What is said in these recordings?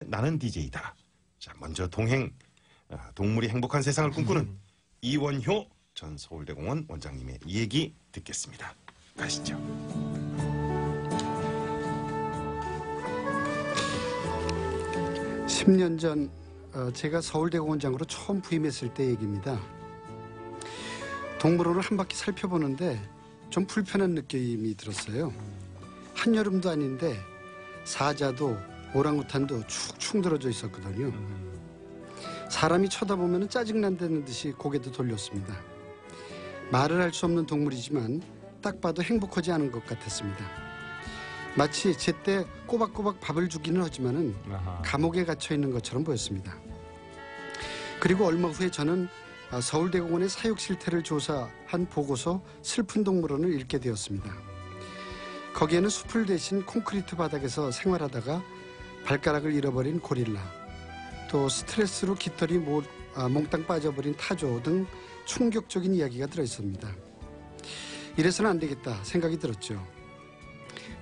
나는 DJ다. 자, 먼저 동물이 행복한 세상을 꿈꾸는 이원효 전 서울대공원 원장님의 얘기 듣겠습니다. 가시죠. 십 년 전 제가 서울대공원장으로 처음 부임했을 때 얘기입니다. 동물원을 한 바퀴 살펴보는데 좀 불편한 느낌이 들었어요. 한여름도 아닌데 사자도 오랑우탄도 축축 늘어져 있었거든요. 사람이 쳐다보면 짜증난다는 듯이 고개도 돌렸습니다. 말을 할 수 없는 동물이지만 딱 봐도 행복하지 않은 것 같았습니다. 마치 제때 꼬박꼬박 밥을 주기는 하지만은 감옥에 갇혀 있는 것처럼 보였습니다. 그리고 얼마 후에 저는 서울대공원의 사육 실태를 조사한 보고서 슬픈 동물원을 읽게 되었습니다. 거기에는 숲을 대신 콘크리트 바닥에서 생활하다가 발가락을 잃어버린 고릴라, 또 스트레스로 깃털이 몽땅 빠져버린 타조 등 충격적인 이야기가 들어있습니다. 이래서는 안 되겠다 생각이 들었죠.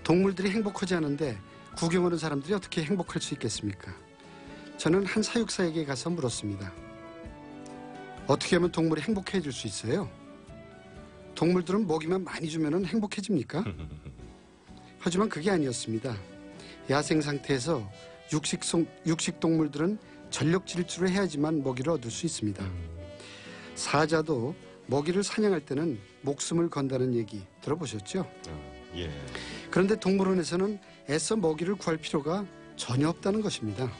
동물들이 행복하지 않은데 구경하는 사람들이 어떻게 행복할 수 있겠습니까? 저는 한 사육사에게 가서 물었습니다. 어떻게 하면 동물이 행복해질 수 있어요? 동물들은 먹이만 많이 주면 행복해집니까? 하지만 그게 아니었습니다. 야생 상태에서 육식 동물들은 전력 질주를 해야지만 먹이를 얻을 수 있습니다. 사자도 먹이를 사냥할 때는 목숨을 건다는 얘기 들어보셨죠? 예. 그런데 동물원에서는 애써 먹이를 구할 필요가 전혀 없다는 것입니다.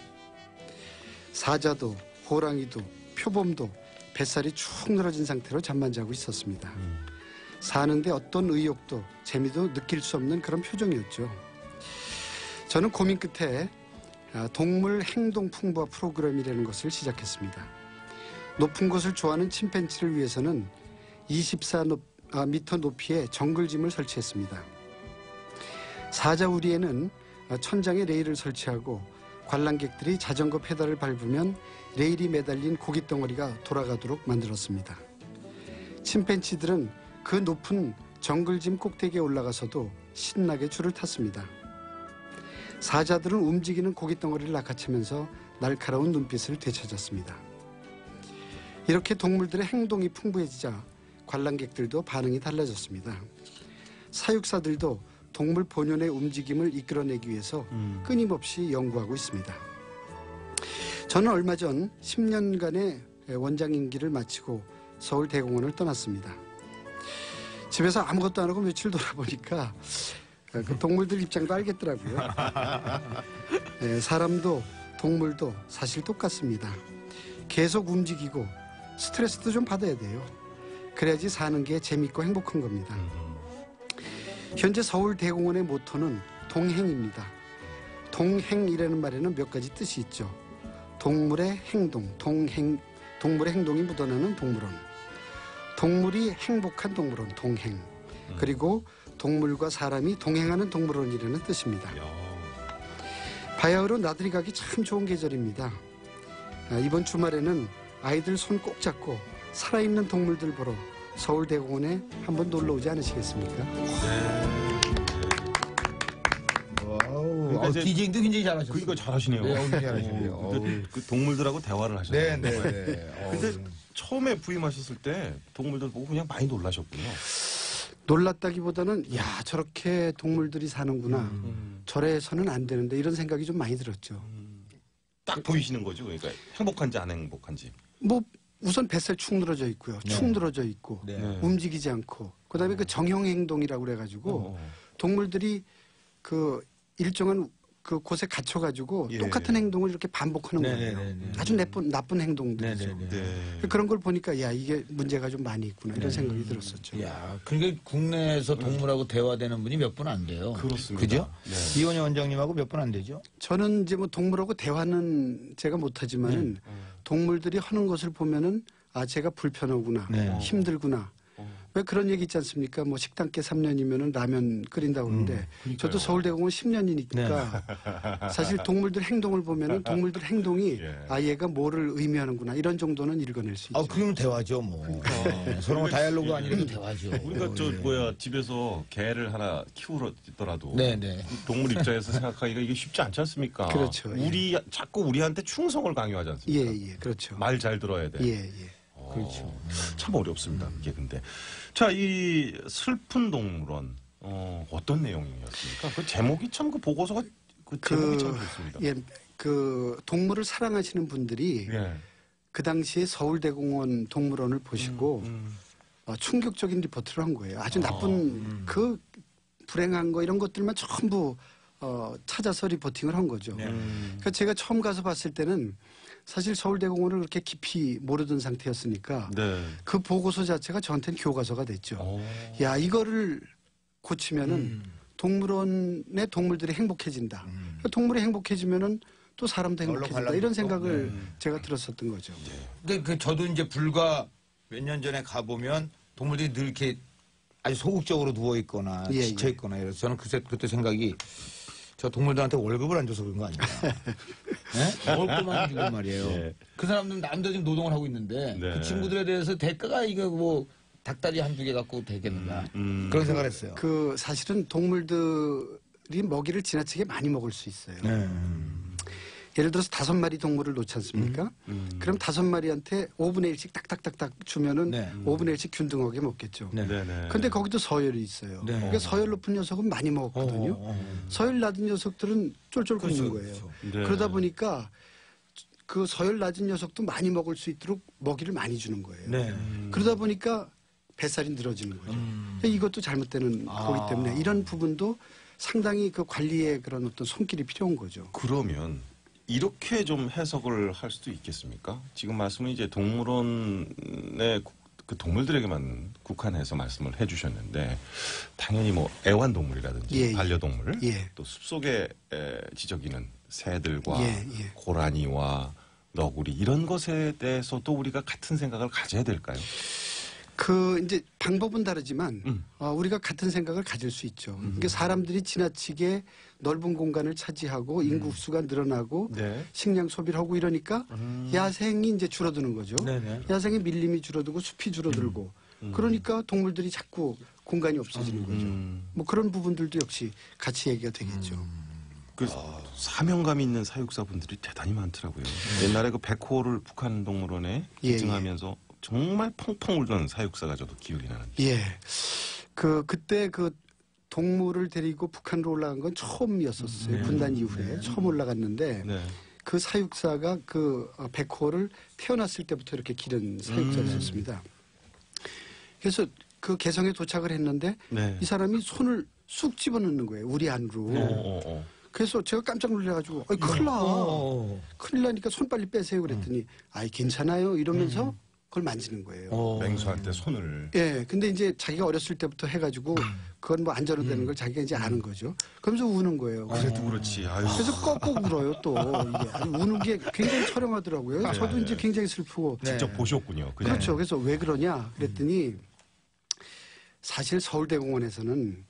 사자도 호랑이도 표범도 뱃살이 축 늘어진 상태로 잠만 자고 있었습니다. 사는데 어떤 의욕도 재미도 느낄 수 없는 그런 표정이었죠. 저는 고민 끝에 동물 행동 풍부화 프로그램이라는 것을 시작했습니다. 높은 곳을 좋아하는 침팬지를 위해서는 24m 높이의 정글짐을 설치했습니다. 사자 우리에는 천장에 레일을 설치하고 관람객들이 자전거 페달을 밟으면 레일이 매달린 고깃덩어리가 돌아가도록 만들었습니다. 침팬지들은 그 높은 정글짐 꼭대기에 올라가서도 신나게 줄을 탔습니다. 사자들은 움직이는 고깃덩어리를 낚아채면서 날카로운 눈빛을 되찾았습니다. 이렇게 동물들의 행동이 풍부해지자 관람객들도 반응이 달라졌습니다. 사육사들도 동물 본연의 움직임을 이끌어내기 위해서 끊임없이 연구하고 있습니다. 저는 얼마 전 10년간의 원장 임기를 마치고 서울대공원을 떠났습니다. 집에서 아무것도 안 하고 며칠 돌아보니까 그 동물들 입장도 알겠더라고요. 사람도 동물도 사실 똑같습니다. 계속 움직이고 스트레스도 좀 받아야 돼요. 그래야지 사는 게 재밌고 행복한 겁니다. 현재 서울대공원의 모토는 동행입니다. 동행이라는 말에는 몇 가지 뜻이 있죠. 동물의 행동, 동물의 행동이 묻어나는 동물원. 동물이 행복한 동물원, 동행. 그리고 동물과 사람이 동행하는 동물원이라는 뜻입니다. 바야흐로 나들이 가기 참 좋은 계절입니다. 이번 주말에는 아이들 손 꼭 잡고 살아있는 동물들 보러 서울대공원에 한번 놀러 오지 않으시겠습니까? 와우. 디제잉도 굉장히 잘하셨어요. 그러니까 잘하시네요. 네, 굉장히 잘하시네요. 그 동물들하고 대화를 하셨네요. 네. 근데 처음에 부임하셨을 때 동물들 보고 그냥 많이 놀라셨군요. 놀랐다기보다는 야 저렇게 동물들이 사는구나. 저래서는 안 되는데 이런 생각이 좀 많이 들었죠. 딱 보이시는 거죠. 그러니까 행복한지 안 행복한지. 뭐 우선 뱃살 축 늘어져 있고요. 축 늘어져 있고 움직이지 않고 그다음에 그 정형 행동이라고 그래가지고 동물들이 그 일정한 그 곳에 갇혀가지고 똑같은 행동을 이렇게 반복하는 거예요. 아주 나쁜 행동들이죠. 그런 걸 보니까 야 이게 문제가 좀 많이 있구나 이런 생각이 들었었죠. 야, 그러니까 국내에서 동물하고 대화되는 분이 몇 분 안 돼요. 그렇습니다. 그죠? 네. 이원희 원장님하고 몇 분 안 되죠? 저는 이제 뭐 동물하고 대화는 제가 못하지만은 동물들이 하는 것을 보면은 아 제가 불편하구나, 힘들구나. 왜 그런 얘기 있지 않습니까? 뭐 식당계 3년이면은 라면 끓인다고 그러는데 그러니까요. 저도 서울대공원 10년이니까 사실 동물들 행동을 보면은 동물들 행동이 예. 아 얘가 뭐를 의미하는구나 이런 정도는 읽어낼 수 있죠. 아, 그러면 대화죠, 뭐. 네, 서로 뭐 다이얼로그 아니라도 대화죠. 우리가 저 예. 뭐야 집에서 개를 하나 키우더라도 네, 네. 동물 입장에서 생각하기가 이게 쉽지 않지 않습니까? 그렇죠. 예. 자꾸 우리한테 충성을 강요하지 않습니까? 예, 그렇죠. 말 잘 들어야 돼. 예. 그렇죠. 참 어렵습니다. 이게 근데 자, 이 슬픈 동물원 어떤 내용이었습니까? 그 제목이 참 그 보고서가 그 제목이 참 좋습니다. 예, 그 동물을 사랑하시는 분들이 예. 그 당시에 서울대공원 동물원을 보시고 충격적인 리포트를 한 거예요. 아주 나쁜 그 불행한 거 이런 것들만 전부 찾아서 리포팅을 한 거죠. 그러니까 제가 처음 가서 봤을 때는 사실 서울대공원을 그렇게 깊이 모르던 상태였으니까 네. 그 보고서 자체가 저한테는 교과서가 됐죠. 오. 야, 이거를 고치면은 동물원의 동물들이 행복해진다. 동물이 행복해지면은 또 사람도 행복해진다. 이런 생각을 제가 들었었던 거죠. 근데 그 저도 이제 불과 몇 년 전에 가보면 동물들이 늘 이렇게 아주 소극적으로 누워있거나 예, 지쳐있거나 이래서 저는 그때 생각이 저 동물들한테 월급을 안 줘서 그런 거 아닌가. 네? 먹을 것만 주고 말이에요. 예. 그 사람들은 남도 지금 노동을 하고 있는데 네. 그 친구들에 대해서 대가가 이거 뭐 닭다리 한두 개 갖고 되겠는가. 그런 생각을 했어요. 그 사실은 동물들이 먹이를 지나치게 많이 먹을 수 있어요. 네. 예를 들어서 5마리 동물을 놓지 않습니까? 그럼 5마리한테 5분의 1씩 딱딱딱딱 주면은 네. 5분의 1씩 균등하게 먹겠죠. 네. 네네. 근데 거기도 서열이 있어요. 네. 그러니까 서열 높은 녀석은 많이 먹었거든요. 서열 낮은 녀석들은 쫄쫄 굶는 거예요. 그렇죠. 네. 그러다 보니까 그 서열 낮은 녀석도 많이 먹을 수 있도록 먹이를 많이 주는 거예요. 네. 그러다 보니까 뱃살이 늘어지는 거죠. 그러니까 이것도 잘못되는 거기 때문에 이런 부분도 상당히 그 관리에 그런 어떤 손길이 필요한 거죠. 그러면 이렇게 좀 해석을 할 수도 있겠습니까? 지금 말씀은 이제 동물원의 그 동물들에게만 국한해서 말씀을 해주셨는데 당연히 뭐 애완동물이라든지 예, 예. 반려동물 예. 또 숲속에 지저귀는 새들과 예, 예. 고라니와 너구리 이런 것에 대해서도 우리가 같은 생각을 가져야 될까요? 그 이제 방법은 다르지만 우리가 같은 생각을 가질 수 있죠. 그러니까 사람들이 지나치게 넓은 공간을 차지하고 인구 수가 늘어나고 네. 식량 소비를 하고 이러니까 야생이 이제 줄어드는 거죠. 네네. 야생의 밀림이 줄어들고 숲이 줄어들고 그러니까 동물들이 자꾸 공간이 없어지는 거죠. 뭐 그런 부분들도 역시 같이 얘기가 되겠죠. 그 사명감 있는 사육사분들이 대단히 많더라고요. 옛날에 그 백호를 북한 동물원에 예, 기증하면서 정말 펑펑 울던 사육사가 저도 기억이 나는데. 예. 그때 그 동물을 데리고 북한으로 올라간 건 처음이었었어요. 분단 이후에 처음 올라갔는데 네. 그 사육사가 그 백호를 태어났을 때부터 이렇게 기른 사육사였습니다. 그래서 그 개성에 도착을 했는데 네. 이 사람이 손을 쑥 집어넣는 거예요. 우리 안으로. 그래서 제가 깜짝 놀래가지고 큰일 나. 큰일 나니까 손 빨리 빼세요 그랬더니 아이 괜찮아요 이러면서 그걸 만지는 거예요. 맹수한테 손을. 예, 근데 이제 자기가 어렸을 때부터 해가지고 그건 뭐 안전으로 되는 걸 자기가 이제 아는 거죠. 그러면서 우는 거예요. 그래도 그렇지. 아유. 그래서 꺽꺽 울어요 또. 이게 아주 우는 게 굉장히 처량하더라고요. 저도 이제 굉장히 슬프고. 직접 보셨군요. 그죠? 그렇죠. 그래서 왜 그러냐 그랬더니 사실 서울대공원에서는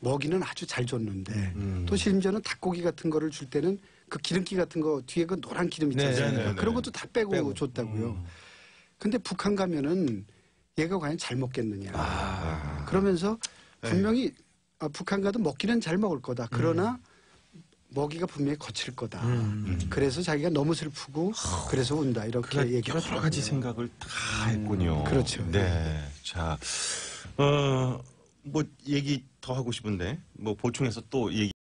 먹이는 아주 잘 줬는데 또 심지어는 닭고기 같은 거를 줄 때는 그 기름기 같은 거 뒤에 그 노란 기름 있지 않습니까? 네. 그런 것도 다 빼고 줬다고요. 근데 북한 가면은 얘가 과연 잘 먹겠느냐. 그러면서 분명히 북한 가도 먹기는 잘 먹을 거다. 그러나 먹이가 분명히 거칠 거다. 그래서 자기가 너무 슬프고 그래서 운다. 이렇게 얘기를 여러 가지 생각을 다 했군요. 그렇죠. 네. 자, 뭐 얘기 더 하고 싶은데 뭐 보충해서 또 얘기.